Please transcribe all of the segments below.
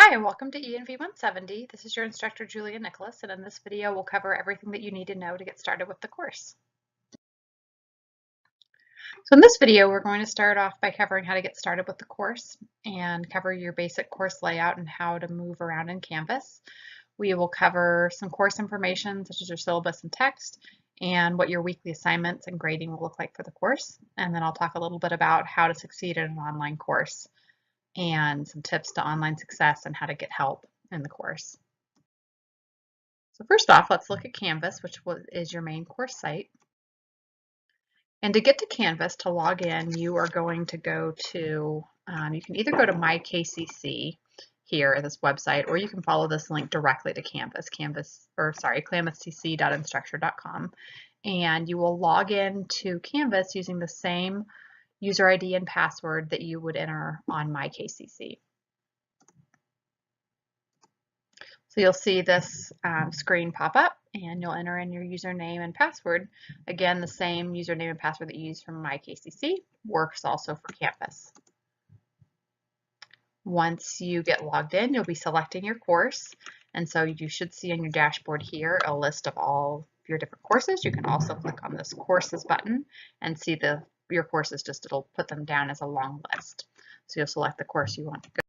Hi, and welcome to ENV170. This is your instructor, Julia Nicholas, and in this video, we'll cover everything that you need to know to get started with the course. So in this video, we're going to start off by covering how to get started with the course and cover your basic course layout and how to move around in Canvas. We will cover some course information, such as your syllabus and text, and what your weekly assignments and grading will look like for the course. And then I'll talk a little bit about how to succeed in an online course and some tips to online success and how to get help in the course. So first off, let's look at Canvas, which is your main course site. And to get to Canvas, to log in, you are going to go to, you can either go to My KCC here at this website, or you can follow this link directly to Canvas, klamathcc.instructure.com. And you will log in to Canvas using the same user ID and password that you would enter on My KCC. So you'll see this screen pop up and you'll enter in your username and password. Again, the same username and password that you use from My KCC works also for Canvas. Once you get logged in, you'll be selecting your course. And so you should see on your dashboard here a list of all your different courses. You can also click on this courses button and see your courses, it'll put them down as a long list. So you'll select the course you want to go.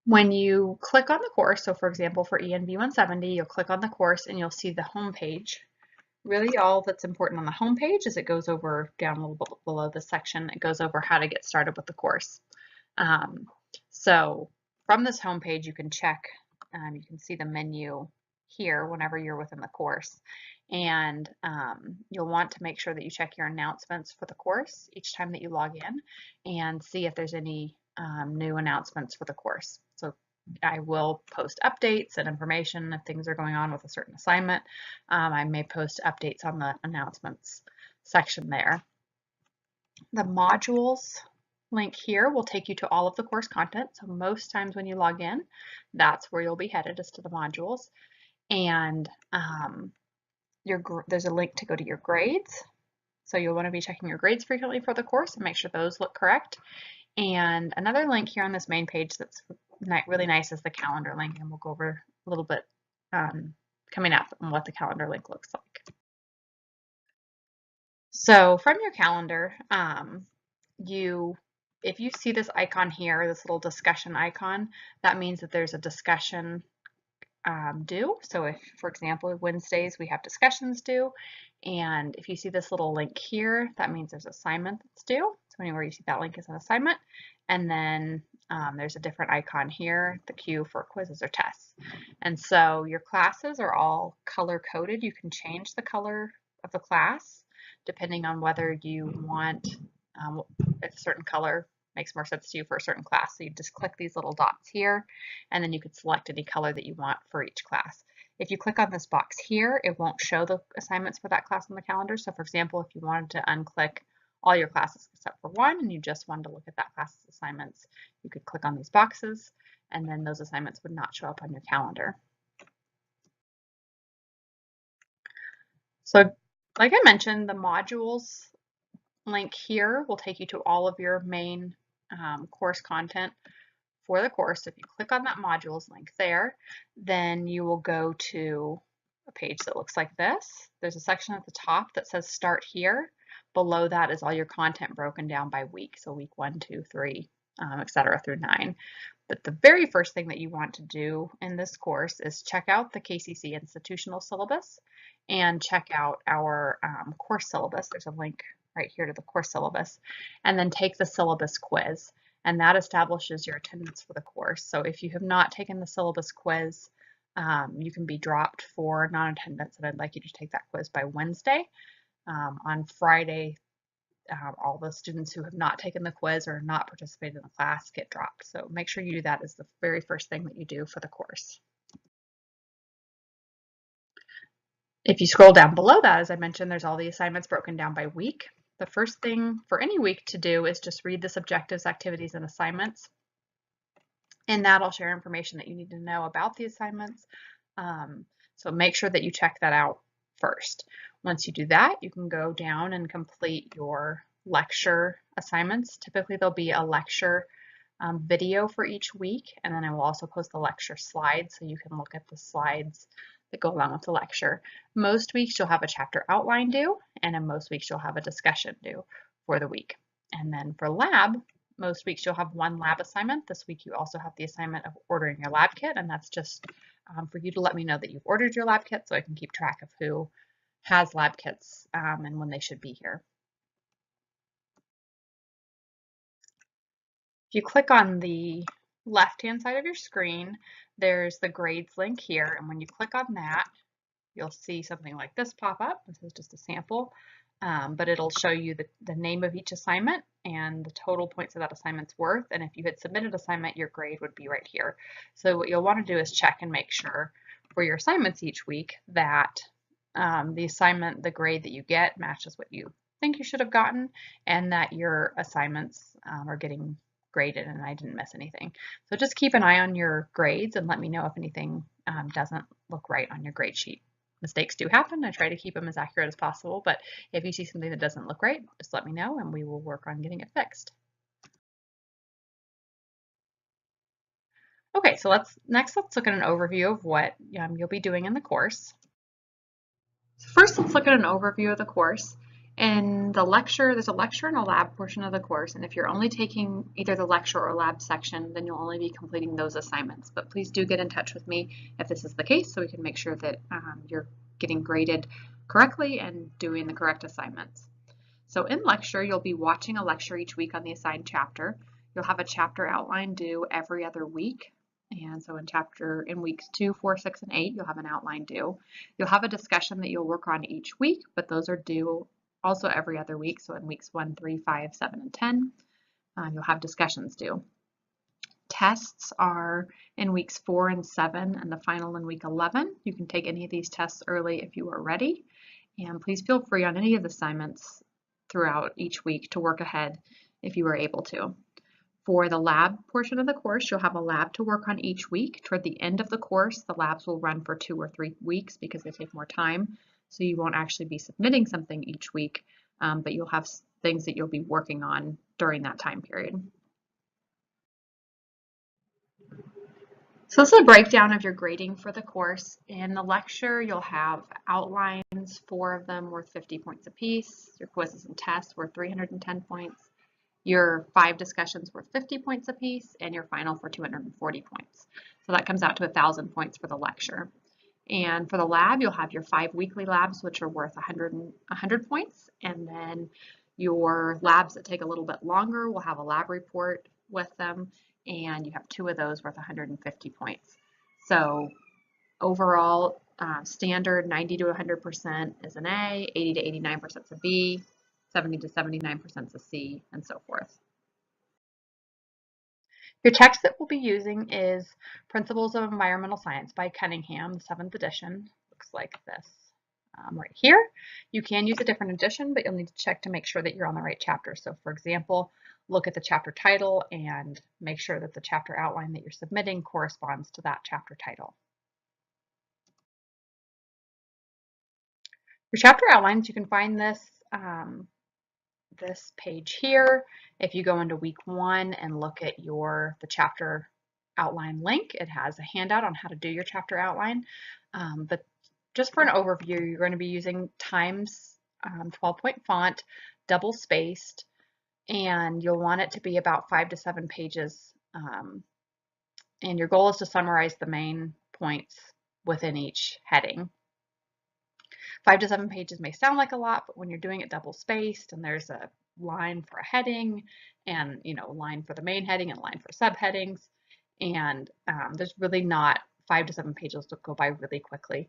When you click on the course, so for example, for ENV170, you'll click on the course and you'll see the home page. Really all that's important on the home page is it goes over down a little bit below this section, it goes over how to get started with the course. So from this home page, you can check, you can see the menu here whenever you're within the course. And you'll want to make sure that you check your announcements for the course each time that you log in and see if there's any new announcements for the course. So I will post updates and information if things are going on with a certain assignment. I may post updates on the announcements section there. The modules link here will take you to all of the course content. So most times when you log in, that's where you'll be headed, is to the modules. And there's a link to go to your grades. So you'll want to be checking your grades frequently for the course and make sure those look correct. And another link here on this main page that's really nice is the calendar link, and we'll go over a little bit coming up on what the calendar link looks like. So from your calendar, if you see this icon here, this little discussion icon, that means that there's a discussion due. So if, for example, Wednesdays we have discussions due, and if you see this little link here, that means there's assignment that's due. So anywhere you see that link is an assignment. And then there's a different icon here, the Q for quizzes or tests. And so your classes are all color coded. You can change the color of the class depending on whether you want a certain color makes more sense to you for a certain class. So you just click these little dots here, and then you could select any color that you want for each class. If you click on this box here, it won't show the assignments for that class on the calendar. So for example, if you wanted to unclick all your classes except for one, and you just wanted to look at that class's assignments, you could click on these boxes, and then those assignments would not show up on your calendar. So like I mentioned, the modules link here will take you to all of your main course content for the course. So if you click on that modules link there, then you will go to a page that looks like this. There's a section at the top that says Start Here. Below that is all your content broken down by week. So week 1, 2, 3, etc. through 9. But the very first thing that you want to do in this course is check out the KCC institutional syllabus and check out our course syllabus. There's a link right here to the course syllabus, and then take the syllabus quiz, and that establishes your attendance for the course. So if you have not taken the syllabus quiz, you can be dropped for non-attendance, and I'd like you to take that quiz by Wednesday. On Friday, all the students who have not taken the quiz or not participated in the class get dropped. So make sure you do that as the very first thing that you do for the course. If you scroll down below that, as I mentioned, there's all the assignments broken down by week. The first thing for any week to do is just read this objectives, activities, and assignments. And that'll share information that you need to know about the assignments. So make sure that you check that out first. Once you do that, you can go down and complete your lecture assignments. Typically, there'll be a lecture video for each week, and then I will also post the lecture slides so you can look at the slides that go along with the lecture. Most weeks you'll have a chapter outline due, and in most weeks you'll have a discussion due for the week. And then for lab, most weeks you'll have one lab assignment. This week you also have the assignment of ordering your lab kit, and that's just for you to let me know that you've ordered your lab kit so I can keep track of who has lab kits and when they should be here. If you click on the left-hand side of your screen, there's the grades link here, and when you click on that, you'll see something like this pop up. This is just a sample, but it'll show you the name of each assignment and the total points that that assignment's worth, and if you had submitted assignment, your grade would be right here. So what you'll want to do is check and make sure for your assignments each week that the assignment, the grade that you get matches what you think you should have gotten, and that your assignments are getting graded and I didn't miss anything. So just keep an eye on your grades and let me know if anything doesn't look right on your grade sheet. Mistakes do happen. I try to keep them as accurate as possible, but if you see something that doesn't look right, just let me know and we will work on getting it fixed. Okay, so let's look at an overview of what you'll be doing in the course. So first, let's look at an overview of the course. In the lecture, there's a lecture and a lab portion of the course, and if you're only taking either the lecture or lab section, then you'll only be completing those assignments. But please do get in touch with me if this is the case so we can make sure that you're getting graded correctly and doing the correct assignments. So in lecture, you'll be watching a lecture each week on the assigned chapter. You'll have a chapter outline due every other week. And so in weeks 2, 4, 6, and 8, you'll have an outline due. You'll have a discussion that you'll work on each week, but those are due also every other week. So in weeks 1, 3, 5, 7, and 10, you'll have discussions due. Tests are in weeks 4 and 7 and the final in week 11. You can take any of these tests early if you are ready. And please feel free on any of the assignments throughout each week to work ahead if you are able to. For the lab portion of the course, you'll have a lab to work on each week. Toward the end of the course, the labs will run for 2 or 3 weeks because they take more time. So you won't actually be submitting something each week, but you'll have things that you'll be working on during that time period. So this is a breakdown of your grading for the course. In the lecture, you'll have outlines, 4 of them worth 50 points apiece, your quizzes and tests worth 310 points, your 5 discussions worth 50 points apiece, and your final for 240 points. So that comes out to 1,000 points for the lecture. And for the lab, you'll have your 5 weekly labs, which are worth 100 points. And then your labs that take a little bit longer will have a lab report with them. And you have 2 of those worth 150 points. So overall, standard 90 to 100% is an A, 80 to 89% is a B, 70 to 79% is a C, and so forth. Your text that we'll be using is Principles of Environmental Science by Cunningham, the 7th edition. Looks like this right here. You can use a different edition, but you'll need to check to make sure that you're on the right chapter. So for example, look at the chapter title and make sure that the chapter outline that you're submitting corresponds to that chapter title. Your chapter outlines, you can find this this page here. If you go into week 1 and look at the chapter outline link, it has a handout on how to do your chapter outline. But just for an overview, you're going to be using Times 12-point font, double spaced, and you'll want it to be about 5 to 7 pages. And your goal is to summarize the main points within each heading. 5 to 7 pages may sound like a lot, but when you're doing it double spaced and there's a line for a heading and a line for the main heading and a line for subheadings, and there's really not 5 to 7 pages to go by really quickly.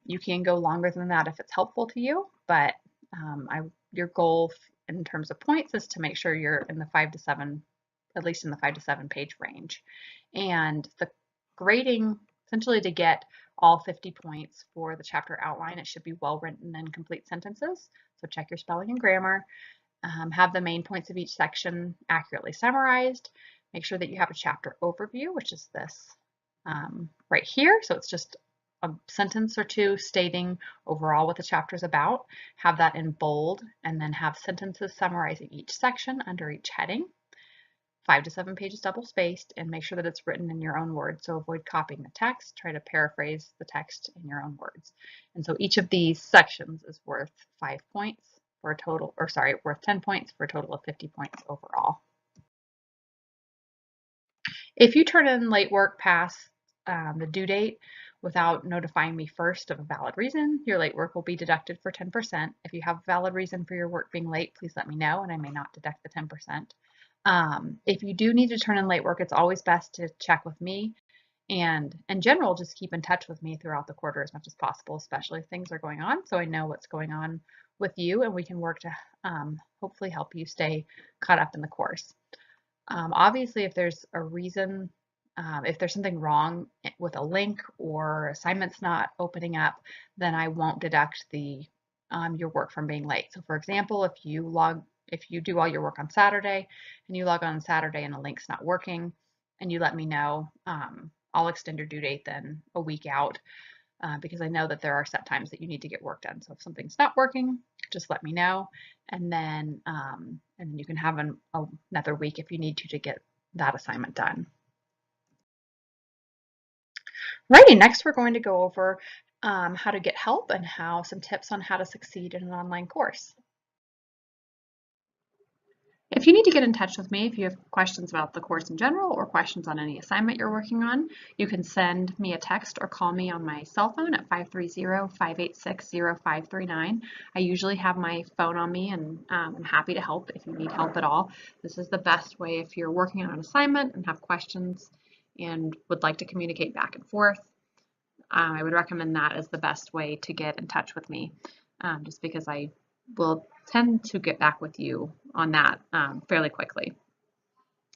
You can go longer than that if it's helpful to you, but your goal in terms of points is to make sure you're in the 5 to 7, at least in the 5 to 7 page range. And the grading, essentially to get all 50 points for the chapter outline, it should be well written and complete sentences. So check your spelling and grammar. Have the main points of each section accurately summarized. Make sure that you have a chapter overview, which is this right here. So it's just a sentence or two stating overall what the chapter is about. Have that in bold, and then have sentences summarizing each section under each heading. 5 to 7 pages double spaced, and make sure that it's written in your own words. So avoid copying the text, try to paraphrase the text in your own words. And so each of these sections is worth 5 points for a total, or sorry, worth 10 points for a total of 50 points overall. If you turn in late work past the due date without notifying me first of a valid reason, your late work will be deducted for 10%. If you have a valid reason for your work being late, please let me know and I may not deduct the 10%. If you do need to turn in late work, it's always best to check with me. And in general, just keep in touch with me throughout the quarter as much as possible, especially if things are going on, so I know what's going on with you and we can work to hopefully help you stay caught up in the course. Obviously, if there's a reason, if there's something wrong with a link or assignments not opening up, then I won't deduct the your work from being late. So for example, if you do all your work on Saturday and you log on Saturday and the link's not working and you let me know, I'll extend your due date then a week out because I know that there are set times that you need to get work done. So if something's not working, just let me know, and then you can have another week if you need to get that assignment done. Righty, next we're going to go over how to get help and some tips on how to succeed in an online course. If you need to get in touch with me, if you have questions about the course in general or questions on any assignment you're working on, you can send me a text or call me on my cell phone at 530-586-0539. I usually have my phone on me and I'm happy to help if you need help at all. This is the best way if you're working on an assignment and have questions and would like to communicate back and forth. I would recommend that as the best way to get in touch with me, just because I will tend to get back with you on that fairly quickly.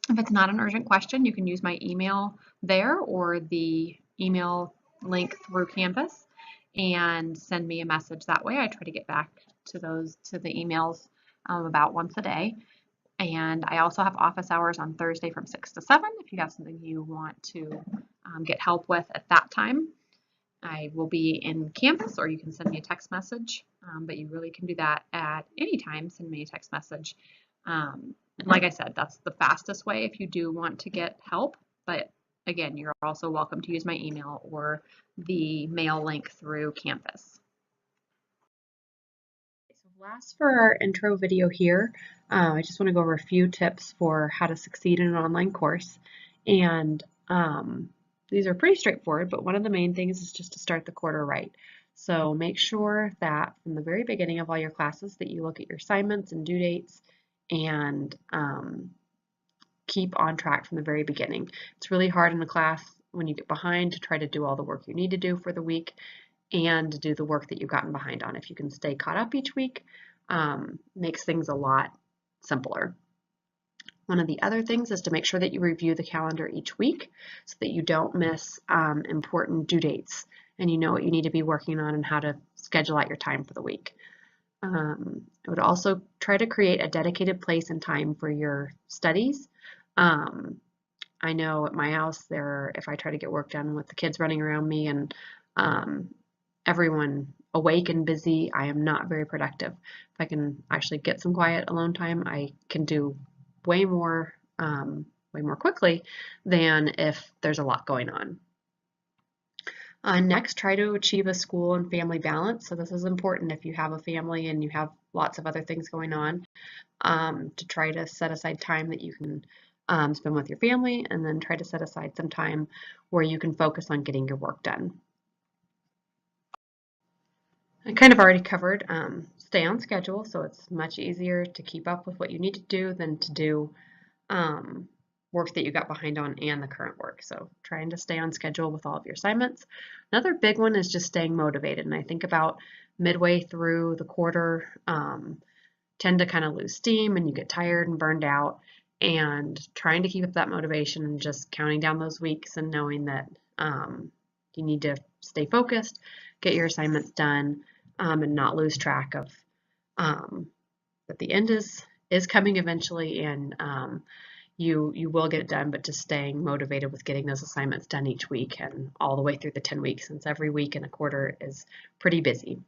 If it's not an urgent question, you can use my email there or the email link through Canvas and send me a message that way. I try to get back to the emails about once a day. And I also have office hours on Thursday from 6 to 7 if you have something you want to get help with at that time. I will be in Canvas, or you can send me a text message, but you really can do that at any time. Send me a text message. And like I said, that's the fastest way if you do want to get help. But again, you're also welcome to use my email or the mail link through Canvas. So last for our intro video here, I just want to go over a few tips for how to succeed in an online course. And these are pretty straightforward, but one of the main things is just to start the quarter right. So make sure that from the very beginning of all your classes that you look at your assignments and due dates and keep on track from the very beginning. It's really hard in a class when you get behind to try to do all the work you need to do for the week and to do the work that you've gotten behind on. If you can stay caught up each week, makes things a lot simpler. One of the other things is to make sure that you review the calendar each week so that you don't miss important due dates and you know what you need to be working on and how to schedule out your time for the week. I would also try to create a dedicated place and time for your studies. I know at my house if I try to get work done with the kids running around me and everyone awake and busy, I am not very productive. If I can actually get some quiet alone time, I can do way more quickly than if there's a lot going on. Next, try to achieve a school and family balance. So this is important if you have a family and you have lots of other things going on, to try to set aside time that you can spend with your family, and then try to set aside some time where you can focus on getting your work done. I kind of already covered stay on schedule, so it's much easier to keep up with what you need to do than to do work that you got behind on and the current work. So trying to stay on schedule with all of your assignments. Another big one is just staying motivated. And I think about midway through the quarter, tend to kind of lose steam and you get tired and burned out, and trying to keep up that motivation and just counting down those weeks and knowing that you need to stay focused, get your assignments done, and not lose track of that the end is coming eventually, and you will get it done, but just staying motivated with getting those assignments done each week and all the way through the 10 weeks, since every week in a quarter is pretty busy.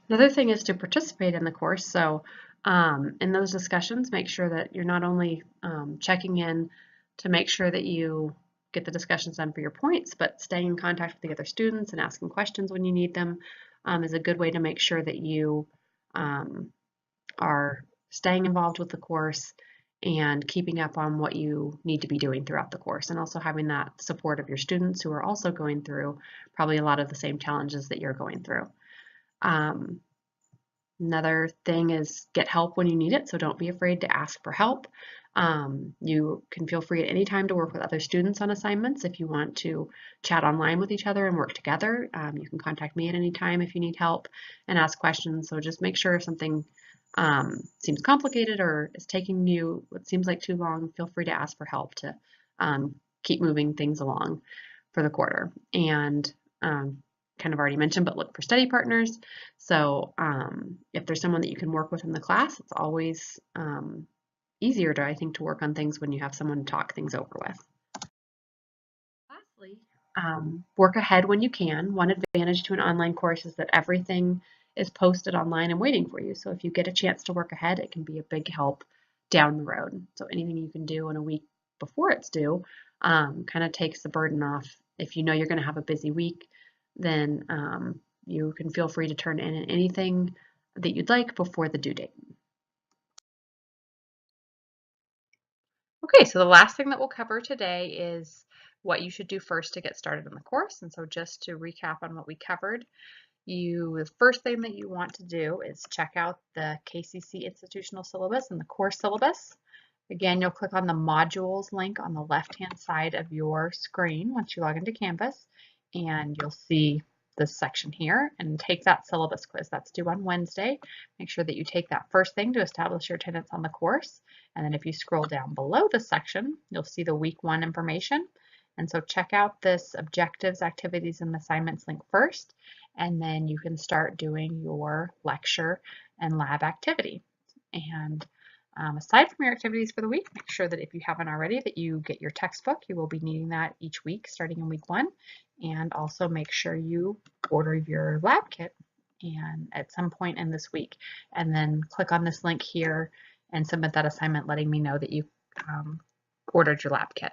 Another thing is to participate in the course. So In those discussions, make sure that you're not only checking in to make sure that you get the discussions done for your points, but staying in contact with the other students and asking questions when you need them is a good way to make sure that you are staying involved with the course and keeping up on what you need to be doing throughout the course, and also having that support of your students who are also going through probably a lot of the same challenges that you're going through. Another thing is get help when you need it, so don't be afraid to ask for help. You can feel free at any time to work with other students on assignments. If you want to chat online with each other and work together, you can contact me at any time if you need help and ask questions. So just make sure if something seems complicated or is taking you what seems like too long, feel free to ask for help to keep moving things along for the quarter. And kind of already mentioned, but look for study partners. So if there's someone that you can work with in the class, it's always easier to, I think, to work on things when you have someone to talk things over with. Lastly, work ahead when you can. One advantage to an online course is that everything is posted online and waiting for you. So if you get a chance to work ahead, it can be a big help down the road. So anything you can do in a week before it's due kind of takes the burden off. If you know you're going to have a busy week, then you can feel free to turn in anything that you'd like before the due date. Okay, so the last thing that we'll cover today is what you should do first to get started in the course. And so just to recap on what we covered, the first thing that you want to do is check out the KCC institutional syllabus and the course syllabus. Again, you'll click on the modules link on the left-hand side of your screen once you log into Canvas, and you'll see this section here and take that syllabus quiz. That's due on Wednesday. Make sure that you take that first thing to establish your attendance on the course. And then if you scroll down below the section, you'll see the week 1 information. And so check out this objectives, activities, and assignments link first, and then you can start doing your lecture and lab activity. And aside from your activities for the week, make sure that if you haven't already that you get your textbook. You will be needing that each week starting in week 1. And also make sure you order your lab kit and at some point in this week. And then click on this link here and submit that assignment letting me know that you ordered your lab kit.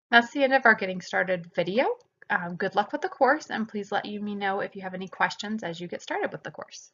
That's the end of our Getting Started video. Good luck with the course, and please let me know if you have any questions as you get started with the course.